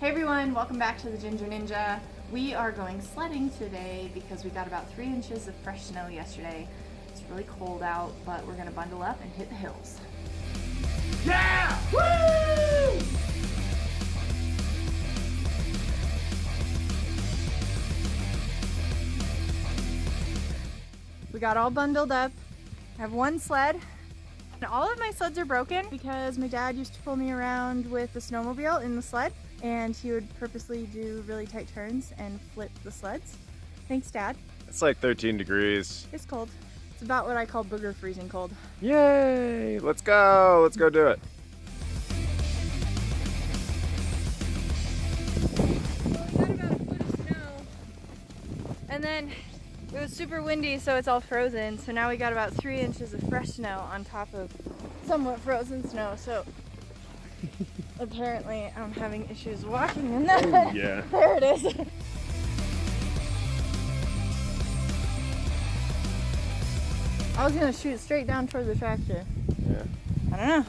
Hey everyone, welcome back to the Ginger Ninja. We are going sledding today because we got about 3 inches of fresh snow yesterday. It's really cold out, but we're gonna bundle up and hit the hills. Yeah! Woo! We got all bundled up. I have one sled. And all of my sleds are broken because my dad used to pull me around with the snowmobile in the sled, and he would purposely do really tight turns and flip the sleds. Thanks, Dad. It's like 13 degrees. It's cold. It's about what I call booger freezing cold. Yay! Let's go! Let's go do it. Well, we got about a foot of snow, and then it was super windy, so it's all frozen. So now we got about 3 inches of fresh snow on top of somewhat frozen snow. So apparently I'm having issues walking in that. Oh, yeah. There it is. I was gonna shoot straight down toward the tractor. Yeah. I don't know.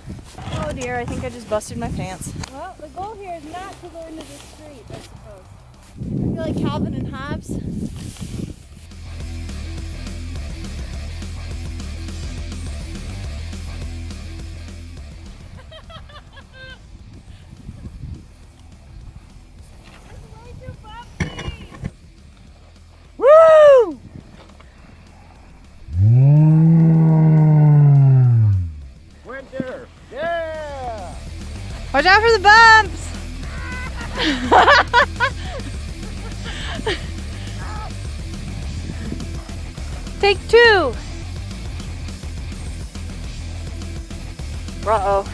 Oh dear, I think I just busted my pants. Well, the goal here is not to go into the street, I suppose. I feel like Calvin and Hobbes. Woo! Winter! Yeah! Watch out for the bumps! Take 2! Uh-oh.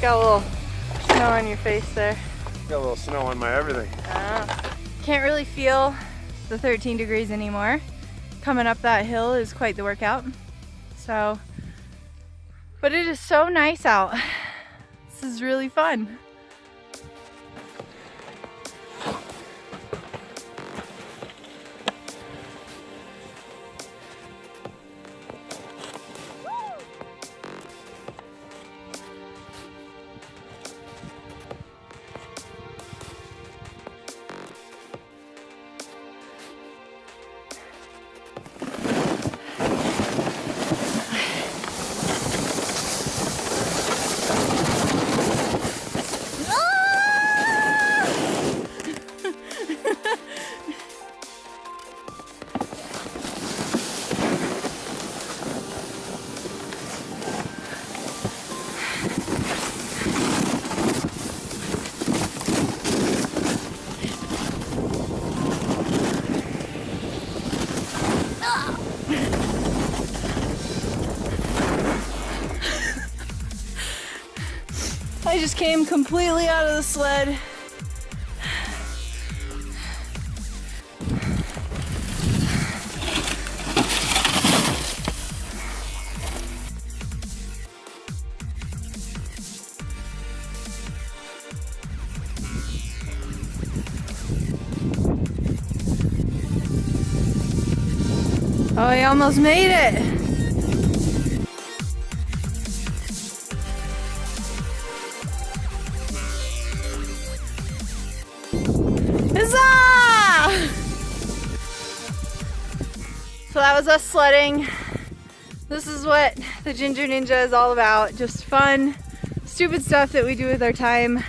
Got a little snow on your face there. Got a little snow on my everything. Can't really feel the 13 degrees anymore. Coming up that hill is quite the workout. So, but it is so nice out. This is really fun. I just came completely out of the sled. Oh, I almost made it. Huzzah! So that was us sledding. This is what the Ginger Ninja is all about. Just fun, stupid stuff that we do with our time.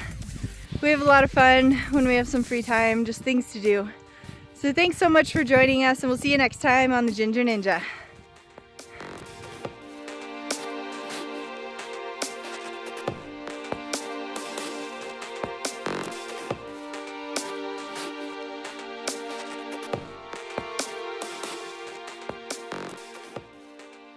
We have a lot of fun when we have some free time, just things to do. So thanks so much for joining us, and we'll see you next time on the Ginger Ninja.